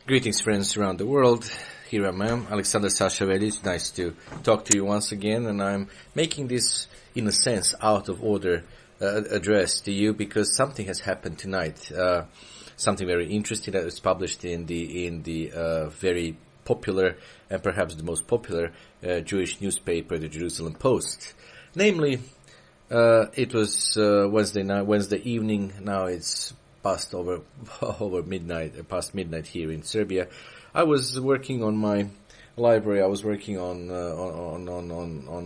Greetings, friends around the world. Here I am, Alexander Sashaveli. Nice to talk to you once again, and I'm making this, in a sense, out of order address to you because something has happened tonight. Something very interesting that was published in the very popular and perhaps the most popular Jewish newspaper, the Jerusalem Post. Namely, it was Wednesday evening. Now it's past past midnight here in Serbia. I was working on my library. I was working on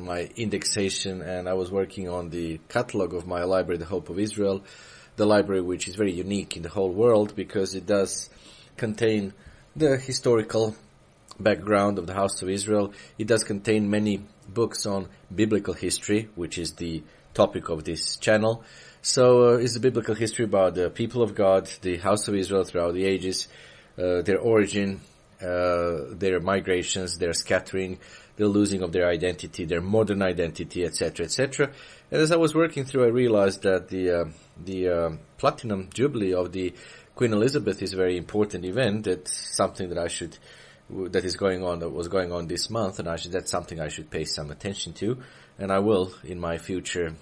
my indexation, and I was working on the catalog of my library, The Hope of Israel, the library which is very unique in the whole world because it does contain the historical background of the House of Israel. It does contain many books on biblical history, which is the topic of this channel. So it's the biblical history about the people of God, the House of Israel throughout the ages, their origin, their migrations, their scattering, the losing of their identity, their modern identity, etc., etc. And as I was working through, I realized that the platinum jubilee of the Queen Elizabeth is a very important event. That's something that was going on this month, and that's something I should pay some attention to, and I will in my future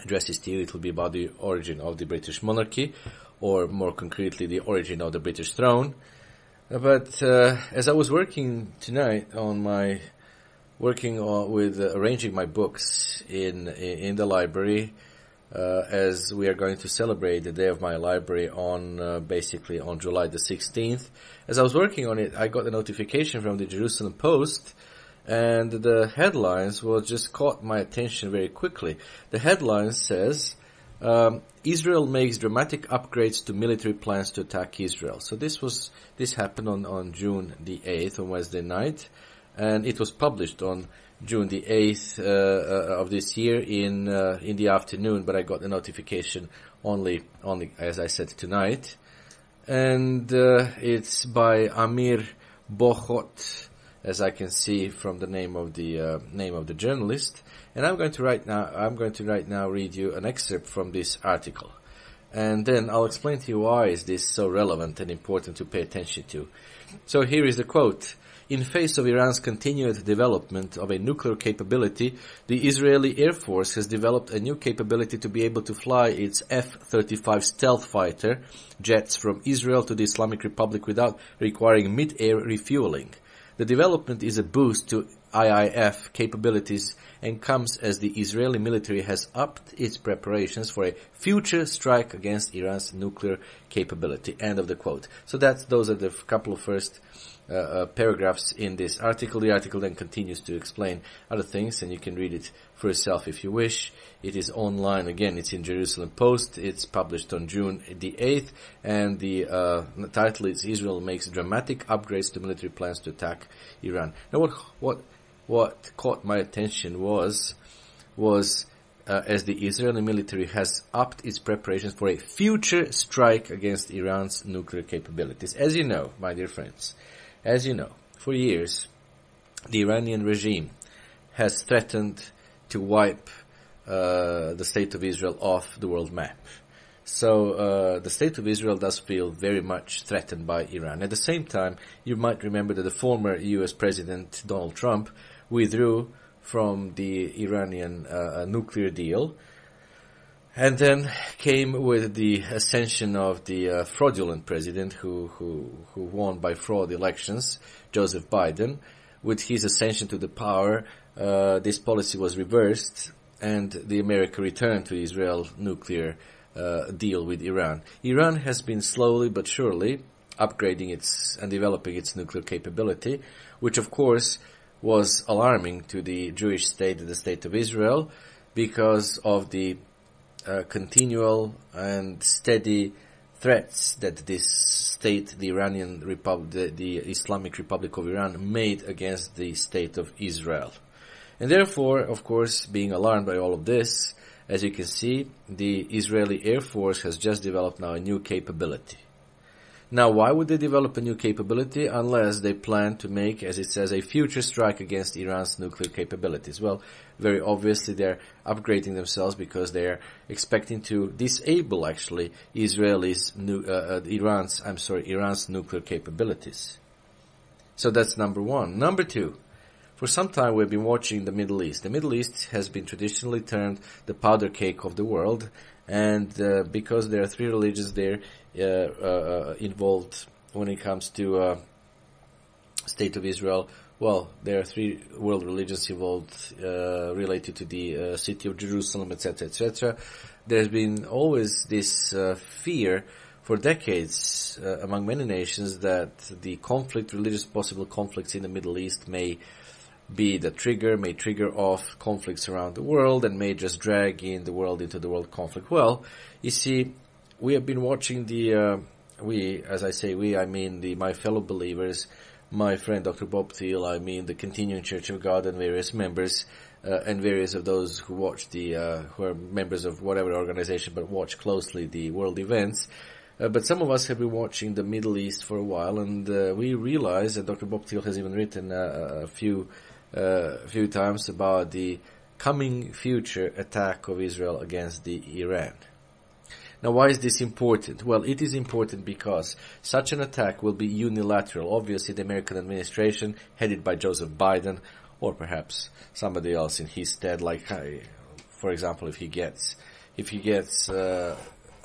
addresses to you. It will be about the origin of the British monarchy, or more concretely, the origin of the British throne. But as I was working tonight with arranging my books in the library, as we are going to celebrate the day of my library on basically on July the 16th. As I was working on it, I got a notification from the Jerusalem Post, and the headlines just caught my attention very quickly. The headline says, Israel makes dramatic upgrades to military plans to attack Israel. So this happened on June the 8th, on Wednesday night, and it was published on June the 8th of this year in the afternoon, but I got the notification only as I said, tonight. And it's by Amir Bochot, as I can see from the name of the journalist. And I'm going to right now read you an excerpt from this article. And then I'll explain to you why is this so relevant and important to pay attention to. So here is the quote. In face of Iran's continued development of a nuclear capability, the Israeli Air Force has developed a new capability to be able to fly its F-35 stealth fighter jets from Israel to the Islamic Republic without requiring mid-air refueling. The development is a boost to IIF capabilities and comes as the Israeli military has upped its preparations for a future strike against Iran's nuclear capability. End of the quote. So those are the couple of first paragraphs in this article. The article then continues to explain other things, and you can read it for yourself if you wish. It is online. Again, it's in Jerusalem Post. It's published on June the 8th, and the title is Israel makes dramatic upgrades to military plans to attack Iran. Now, what caught my attention was as the Israeli military has upped its preparations for a future strike against Iran's nuclear capabilities. As you know, my dear friends, for years, the Iranian regime has threatened to wipe the State of Israel off the world map. So the State of Israel does feel very much threatened by Iran. At the same time, you might remember that the former U.S. President Donald Trump withdrew from the Iranian nuclear deal, and then came with the ascension of the fraudulent president who won by fraud elections, Joseph Biden. With his ascension to the power, this policy was reversed, and the America returned to Israel nuclear deal with Iran. Iran has been slowly but surely upgrading and developing its nuclear capability, which of course was alarming to the Jewish state, the State of Israel, because of the continual and steady threats that this state, the Iranian Republic, the Islamic Republic of Iran, made against the State of Israel. And therefore, of course, being alarmed by all of this, as you can see, the Israeli Air Force has just developed now a new capability. Now, why would they develop a new capability unless they plan to make, as it says, a future strike against Iran's nuclear capabilities? Well, very obviously they're upgrading themselves because they're expecting to disable, actually, Iran's nuclear capabilities. So that's number one. Number two, for some time we've been watching the Middle East. The Middle East has been traditionally termed the powder cake of the world, and because there are three religions there involved when it comes to State of Israel, well, there are three world religions involved related to the city of Jerusalem, etc., etc. There's been always this fear for decades among many nations that the possible conflicts in the Middle East may trigger off conflicts around the world and may just drag in the world into the world conflict. Well, you see, we have been watching I mean my fellow believers, my friend Dr. Bob Thiel, I mean the Continuing Church of God and various members, and various of those who watch who are members of whatever organization but watch closely the world events. But some of us have been watching the Middle East for a while, and we realize, and Dr. Bob Thiel has even written a few times about the coming future attack of Israel against Iran. Now, why is this important? Well, it is important because such an attack will be unilateral. Obviously, the American administration, headed by Joseph Biden, or perhaps somebody else in his stead, like, for example, if he gets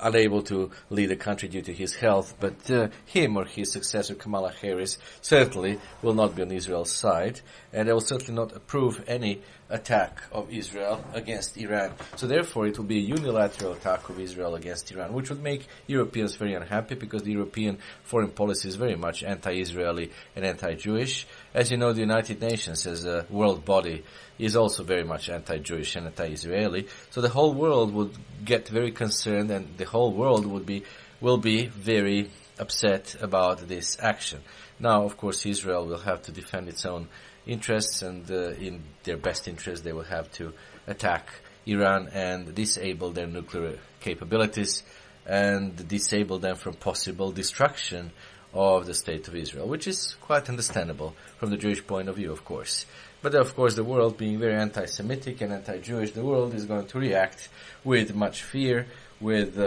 unable to lead the country due to his health, but him or his successor Kamala Harris certainly will not be on Israel's side, and they will certainly not approve any attack of Israel against Iran. So therefore it will be a unilateral attack of Israel against Iran, which would make Europeans very unhappy because the European foreign policy is very much anti-Israeli and anti-Jewish. As you know, the United Nations as a world body is also very much anti-Jewish and anti-Israeli. So the whole world would get very concerned, and the whole world will be very upset about this action. Now, of course, Israel will have to defend its own interests, and in their best interest, they will have to attack Iran and disable their nuclear capabilities and disable them from possible destruction of the State of Israel, which is quite understandable from the Jewish point of view, of course. But of course, the world being very anti-Semitic and anti-Jewish, the world is going to react with much fear, with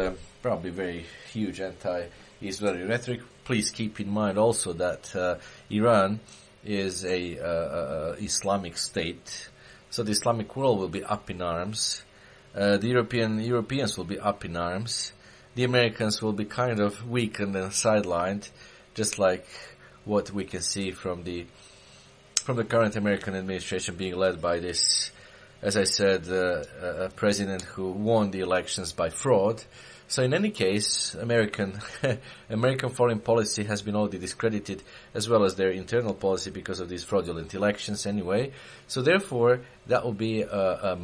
probably very huge anti-Israeli rhetoric. Please keep in mind also that Iran is a Islamic state, so the Islamic world will be up in arms. The Europeans will be up in arms. The Americans will be kind of weakened and sidelined, just like what we can see from the current American administration being led by this, as I said, a president who won the elections by fraud. So in any case, American foreign policy has been already discredited, as well as their internal policy, because of these fraudulent elections anyway. So therefore, that will be a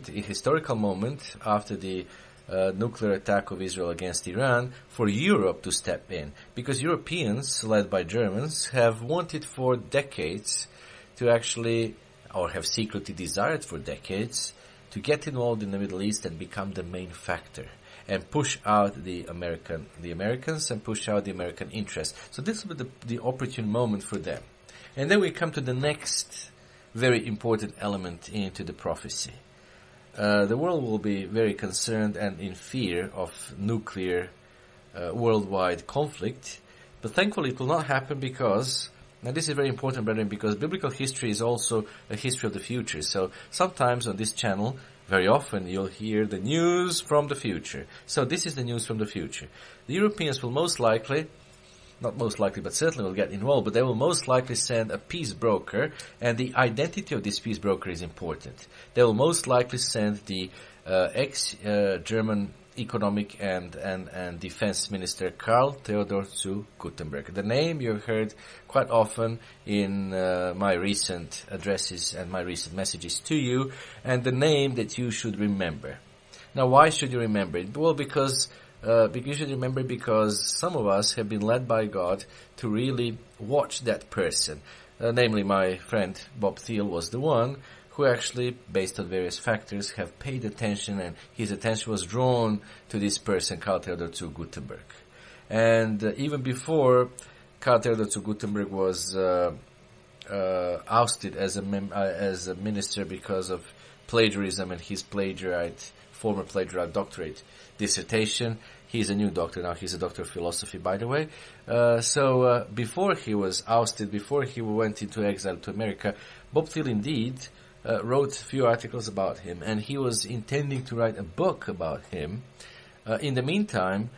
historical moment after the nuclear attack of Israel against Iran, for Europe to step in. Because Europeans, led by Germans, have wanted for decades to actually, or have secretly desired for decades, to get involved in the Middle East and become the main factor, and push out the Americans and push out the American interest. So this will be the opportune moment for them. And then we come to the next very important element into the prophecy. The world will be very concerned and in fear of nuclear worldwide conflict, but thankfully it will not happen because, now this is very important, brethren, because biblical history is also a history of the future. So sometimes on this channel, very often you'll hear the news from the future. So this is the news from the future. The Europeans will most likely, not most likely, but certainly will get involved, but they will most likely send a peace broker, and the identity of this peace broker is important. They will most likely send the ex-German economic and defense minister Karl Theodor zu Guttenberg. The name you've heard quite often in my recent addresses and my recent messages to you, and the name that you should remember. Now, why should you remember it? Well, because you should remember it because some of us have been led by God to really watch that person. Namely, my friend Bob Thiel was the one who actually, based on various factors, have paid attention, and his attention was drawn to this person, Karl Theodor zu Guttenberg. And even before Karl Theodor zu Gutenberg was ousted as a minister because of plagiarism and his former plagiarized doctorate dissertation. He's a new doctor now. He's a doctor of philosophy, by the way. So before he was ousted, before he went into exile to America, Bob Thiel indeed wrote a few articles about him, and he was intending to write a book about him. In the meantime,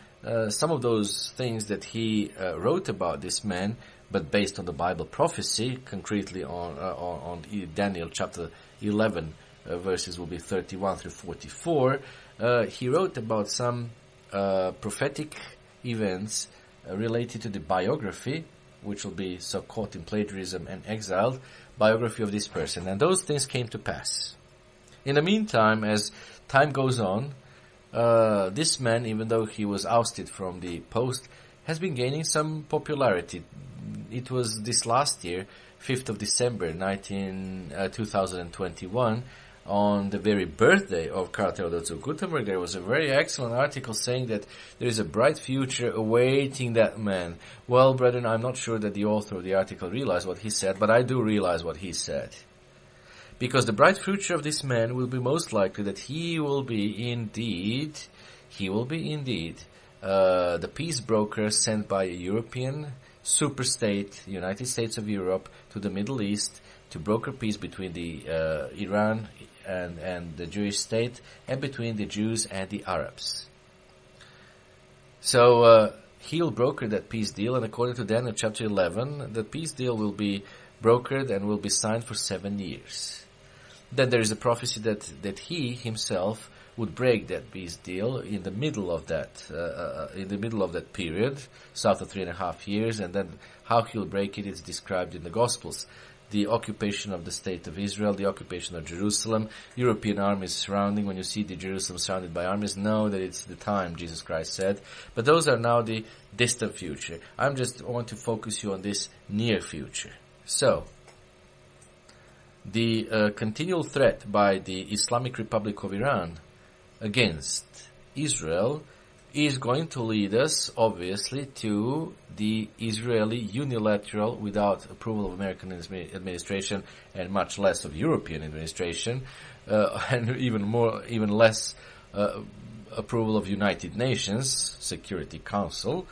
some of those things that he wrote about this man, but based on the Bible prophecy, concretely on Daniel chapter 11, verses will be 31 through 44, he wrote about some prophetic events related to the biography, which will be so caught in plagiarism and exiled, biography of this person. And those things came to pass. In the meantime, as time goes on, this man, even though he was ousted from the post, has been gaining some popularity. It was this last year, 5th of December, 2021, on the very birthday of Karl Theodor zu Gutenberg, there was a very excellent article saying that there is a bright future awaiting that man. Well, brethren, I'm not sure that the author of the article realized what he said, but I do realize what he said. Because the bright future of this man will be most likely that he will be indeed the peace broker sent by a European superstate, United States of Europe, to the Middle East to broker peace between the Iran and the Jewish state, and between the Jews and the Arabs. So he'll broker that peace deal, and according to Daniel chapter 11, the peace deal will be brokered and will be signed for 7 years. Then there is a prophecy that he himself would break that peace deal in the middle of that period, south of 3.5 years, and then how he'll break it is described in the Gospels. The occupation of the state of Israel, the occupation of Jerusalem, European armies surrounding. When you see the Jerusalem surrounded by armies, know that it's the time, Jesus Christ said. But those are now the distant future. I want to focus you on this near future. So, the continual threat by the Islamic Republic of Iran against Israel is going to lead us, obviously, to the Israeli unilateral, without approval of American administration and much less of European administration, and even less approval of United Nations Security Council,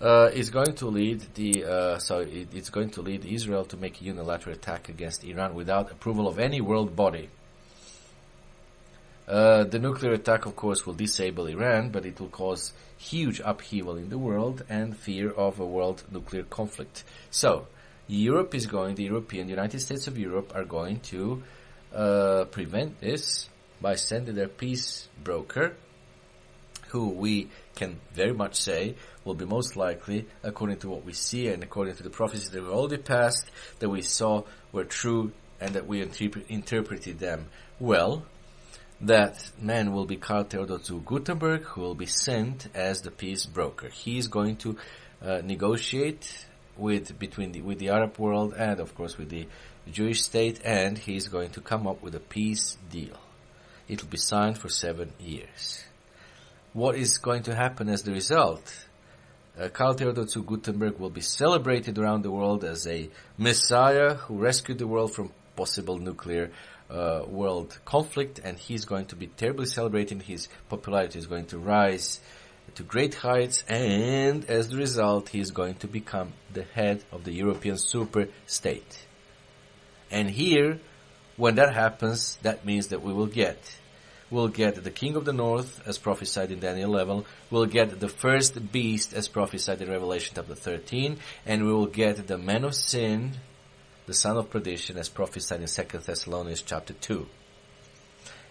is going to lead it's going to lead Israel to make a unilateral attack against Iran without approval of any world body. The nuclear attack, of course, will disable Iran, but it will cause huge upheaval in the world and fear of a world nuclear conflict. So, the United States of Europe are going to prevent this by sending their peace broker, who we can very much say will be most likely, according to what we see and according to the prophecies that were already passed, that we saw were true and that we interpreted them well. That man will be Karl Theodor zu Gutenberg, who will be sent as the peace broker. He is going to negotiate with the Arab world and, of course, with the Jewish state, and he is going to come up with a peace deal. It will be signed for 7 years. What is going to happen as the result? Karl Theodor zu Gutenberg will be celebrated around the world as a messiah who rescued the world from possible nuclear world conflict, and he's going to be terribly celebrated. His popularity is going to rise to great heights, and as the result, he's going to become the head of the European super state. And here, when that happens, that means that we'll get the king of the north, as prophesied in Daniel 11, we'll get the first beast, as prophesied in Revelation chapter 13, and we will get the man of sin, the son of perdition, as prophesied in 2 Thessalonians chapter 2.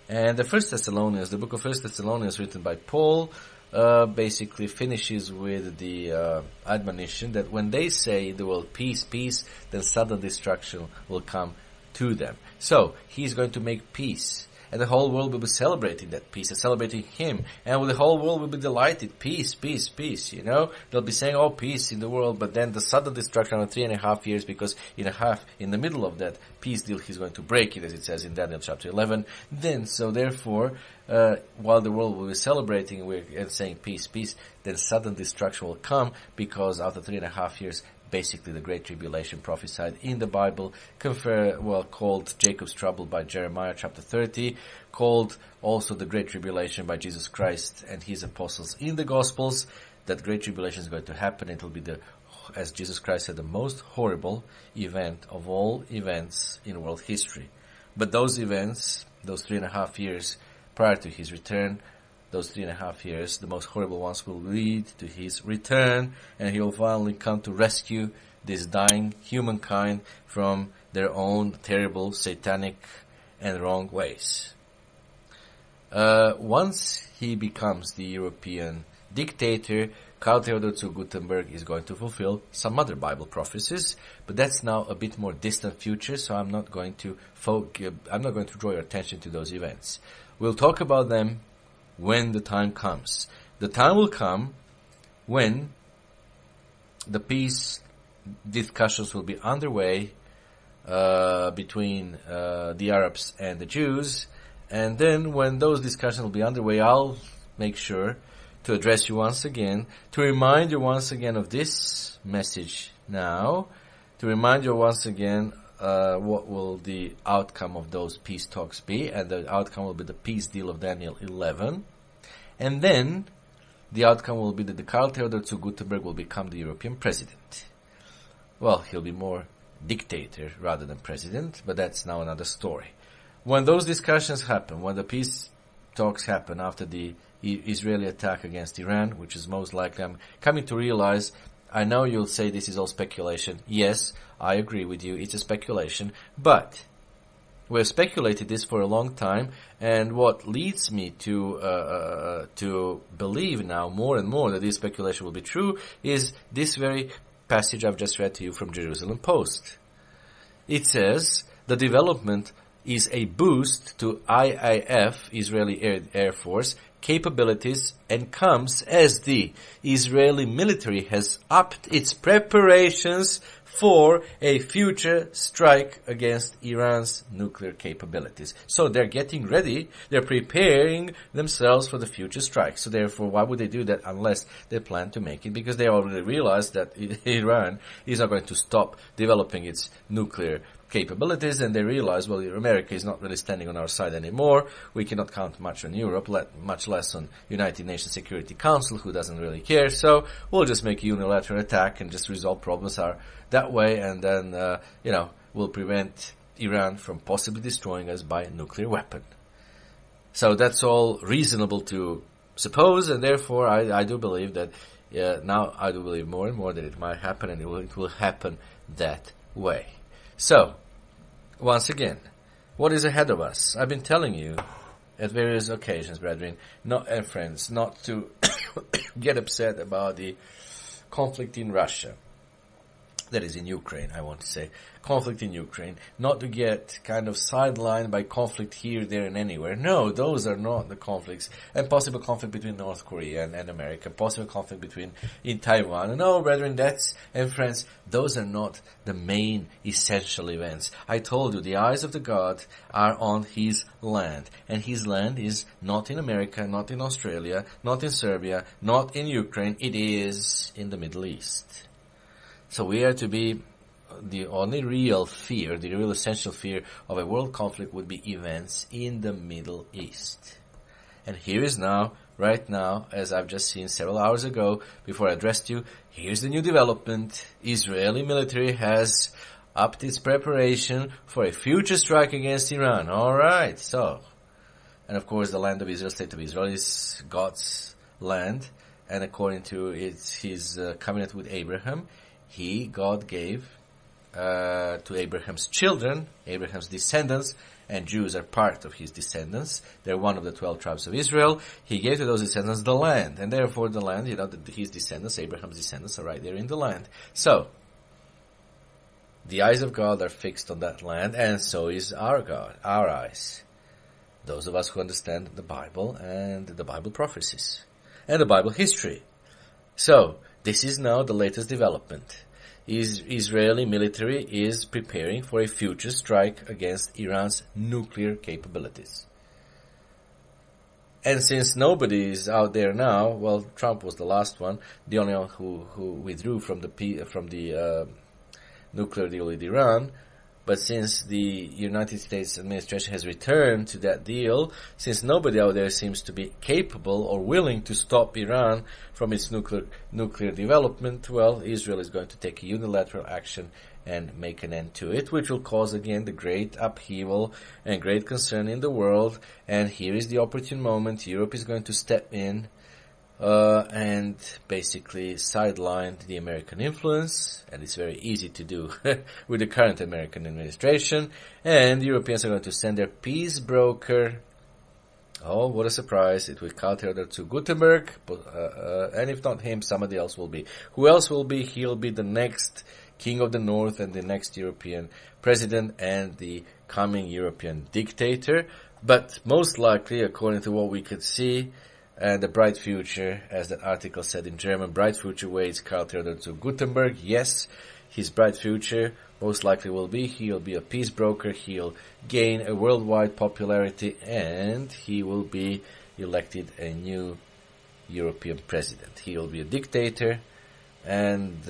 And the book of 1 Thessalonians, written by Paul, basically finishes with the admonition that when they say the word peace, peace, then sudden destruction will come to them. So, he's going to make peace. and the whole world will be celebrating that peace and celebrating Him, and the whole world will be delighted. Peace, peace, peace. They'll be saying, "Oh, peace in the world," but then the sudden destruction of 3.5 years, because in the middle of that peace deal, He's going to break it, as it says in Daniel chapter 11. Therefore, while the world will be celebrating and saying peace, peace, then sudden destruction will come, because after 3.5 years, basically the Great Tribulation prophesied in the Bible, called Jacob's trouble by Jeremiah chapter 30, called also the Great Tribulation by Jesus Christ and His apostles in the Gospels. That Great Tribulation is going to happen. It will be as Jesus Christ said, the most horrible event of all events in world history. But those events, those 3.5 years prior to His return, those 3.5 years, the most horrible ones, will lead to His return, and He will finally come to rescue this dying humankind from their own terrible, satanic, and wrong ways. Once He becomes the European dictator, Karl Theodor zu Gutenberg is going to fulfill some other Bible prophecies, but that's now a bit more distant future, so I'm not going to draw your attention to those events. We'll talk about them when the time comes. The time will come when the peace discussions will be underway between the Arabs and the Jews, and then when those discussions will be underway, I'll make sure to address you once again, to remind you once again of this message now, to remind you once again what will the outcome of those peace talks be, and the outcome will be the peace deal of Daniel 11. And then the outcome will be that the Karl Theodor zu Gutenberg will become the European president. Well, he'll be more dictator rather than president, but that's now another story. When those discussions happen, when the peace talks happen after the Israeli attack against Iran, which is most likely, I'm coming to realize, I know you'll say this is all speculation. Yes, I agree with you, it's a speculation, but we've speculated this for a long time, and what leads me to believe now more and more that this speculation will be true is this very passage I've just read to you from Jerusalem Post. It says the development is a boost to IIF, Israeli Air Force, capabilities, and comes as the Israeli military has upped its preparations for a future strike against Iran's nuclear capabilities. So they're getting ready, they're preparing themselves for the future strike. So therefore, why would they do that unless they plan to make it? Because they already realized that Iran is not going to stop developing its nuclear capabilities, and they realize, well, America is not really standing on our side anymore. We cannot count much on Europe, much less on United Nations Security Council, who doesn't really care. So we'll just make a unilateral attack and just resolve problems that way, and then, we'll prevent Iran from possibly destroying us by a nuclear weapon. So that's all reasonable to suppose, and therefore I do believe that, now I do believe more and more that it might happen, and it will happen that way. So, once again, what is ahead of us? I've been telling you at various occasions, brethren, and friends, not to get upset about the conflict in Russia. That is in Ukraine, I want to say. Conflict in Ukraine. Not to get kind of sidelined by conflict here, there, and anywhere. No, those are not the conflicts. And possible conflict between North Korea and America. Possible conflict in Taiwan. No, brethren, and friends, those are not the main essential events. I told you, the eyes of the God are on His land. And His land is not in America, not in Australia, not in Serbia, not in Ukraine. It is in the Middle East. So we are to be, the only real fear, the real essential fear of a world conflict would be events in the Middle East. And here is now, right now, as I've just seen several hours ago, before I addressed you, here's the new development. Israeli military has upped its preparation for a future strike against Iran. Alright, so. And of course the land of Israel, state of Israel, is God's land. And according to his covenant with Abraham, God gave to Abraham's children, Abraham's descendants, and Jews are part of his descendants. They're one of the 12 tribes of Israel. He gave to those descendants the land, and therefore the land, his descendants, Abraham's descendants, are right there in the land. So, the eyes of God are fixed on that land, and so is our God, our eyes. Those of us who understand the Bible and the Bible prophecies and the Bible history. So, this is now the latest development. Israeli military is preparing for a future strike against Iran's nuclear capabilities. And since nobody is out there now, well, Trump was the last one, the only one who withdrew from the nuclear deal with Iran. But since the United States administration has returned to that deal, since nobody out there seems to be capable or willing to stop Iran from its nuclear development, well, Israel is going to take a unilateral action and make an end to it, which will cause again the great upheaval and great concern in the world. And here is the opportune moment. Europe is going to step in and basically sideline the American influence, and it's very easy to do with the current American administration. And the Europeans are going to send their peace broker. Oh, what a surprise! It will Karl Theodor zu Gutenberg, and if not him, somebody else will be. Who else will be? He'll be the next King of the North and the next European president and the coming European dictator. But most likely, according to what we could see, and the bright future, as that article said in German, bright future waits Karl Theodor zu Gutenberg. Yes, his bright future most likely will be, he'll be a peace broker, he'll gain a worldwide popularity, and he will be elected a new European president. He'll be a dictator, and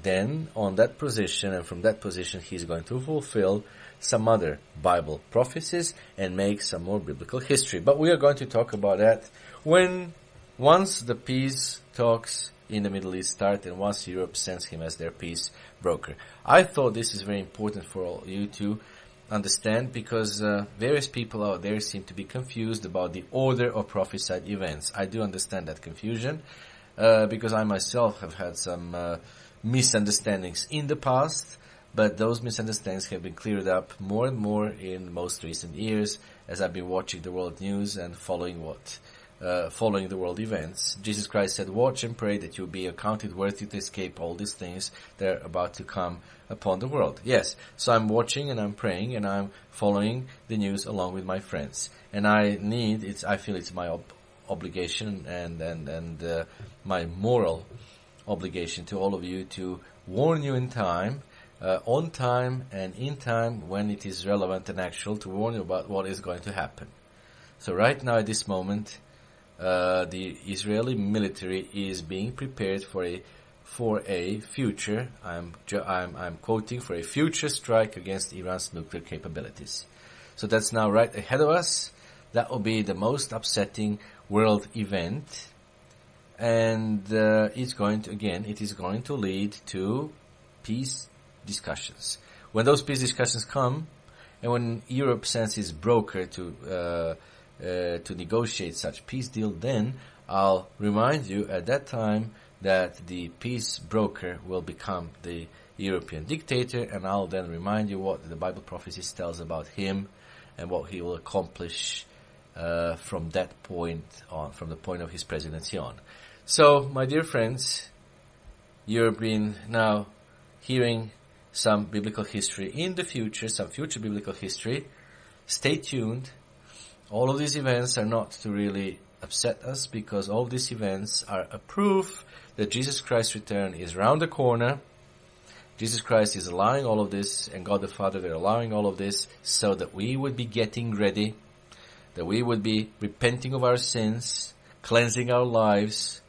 then on that position, and from that position, he's going to fulfill some other Bible prophecies and make some more biblical history. But we are going to talk about that once the peace talks in the Middle East start and once Europe sends him as their peace broker. I thought this is very important for all you to understand, because various people out there seem to be confused about the order of prophesied events. I do understand that confusion, because I myself have had some misunderstandings in the past, but those misunderstandings have been cleared up more and more in most recent years as I've been watching the world news and following the world events. Jesus Christ said, "Watch and pray that you be accounted worthy to escape all these things that are about to come upon the world." Yes, so I'm watching and I'm praying and I'm following the news along with my friends. And I feel it's my obligation and my moral obligation to all of you to warn you in time, on time and in time when it is relevant and actual, to warn you about what is going to happen. So right now at this moment, the Israeli military is being prepared for a future. I'm quoting, for a future strike against Iran's nuclear capabilities. So that's now right ahead of us. That will be the most upsetting world event, and it is going to lead to peace discussions. When those peace discussions come, and when Europe sends its broker to negotiate such peace deal, then I'll remind you at that time that the peace broker will become the European dictator, and I'll then remind you what the Bible prophecies tells about him and what he will accomplish from that point on, from the point of his presidency on. So, my dear friends, you've been now hearing some biblical history in the future, some future biblical history. Stay tuned. All of these events are not to really upset us, because all of these events are a proof that Jesus Christ's return is around the corner. Jesus Christ is allowing all of this, and God the Father, they're allowing all of this so that we would be getting ready, that we would be repenting of our sins, cleansing our lives,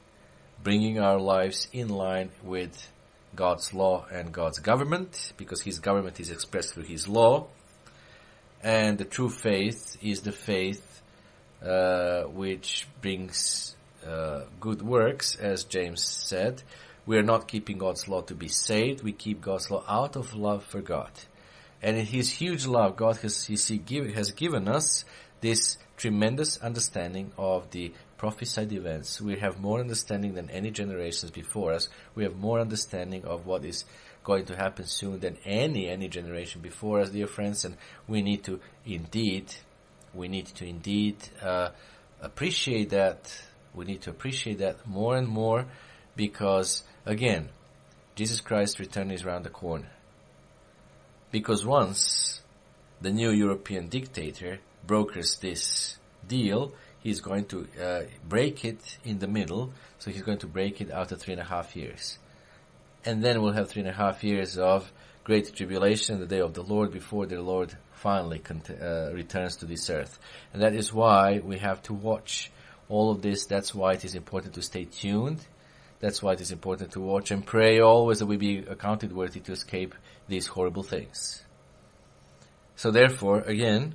bringing our lives in line with God's law and God's government, because His government is expressed through His law. And the true faith is the faith which brings good works, as James said. We are not keeping God's law to be saved. We keep God's law out of love for God. And in His huge love, God has given us this tremendous understanding of the prophesied events. We have more understanding than any generations before us. We have more understanding of what is going to happen soon than any generation before us, dear friends. And we need to indeed appreciate that. We need to appreciate that more and more, because again, Jesus Christ's return is around the corner. Because once the new European dictator brokers this deal, he's going to break it in the middle. So he's going to break it after 3.5 years. And then we'll have 3.5 years of great tribulation, the day of the Lord, before the Lord finally returns to this earth. And that is why we have to watch all of this. That's why it is important to stay tuned. That's why it is important to watch and pray always that we be accounted worthy to escape these horrible things. So therefore, again,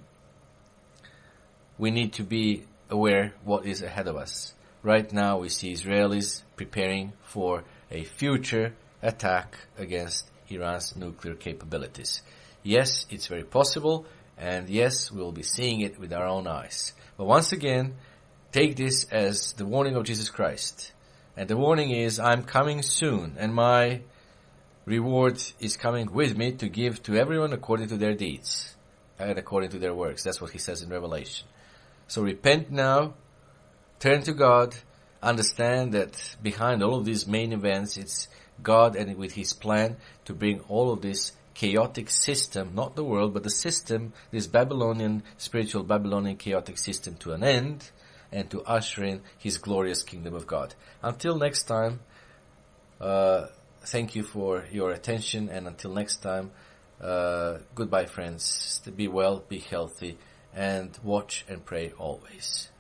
we need to be aware what is ahead of us. Right now we see Israelis preparing for a future attack against Iran's nuclear capabilities. Yes, it's very possible, and yes, we'll be seeing it with our own eyes. But once again, take this as the warning of Jesus Christ. And the warning is, I'm coming soon, and my reward is coming with me to give to everyone according to their deeds and according to their works. That's what he says in Revelation. So repent now, turn to God, understand that behind all of these main events, it's God and with his plan to bring all of this chaotic system, not the world, but the system, this Babylonian, spiritual Babylonian chaotic system to an end, and to usher in his glorious kingdom of God. Until next time, thank you for your attention, and until next time, goodbye friends. Be well, be healthy, and watch and pray always.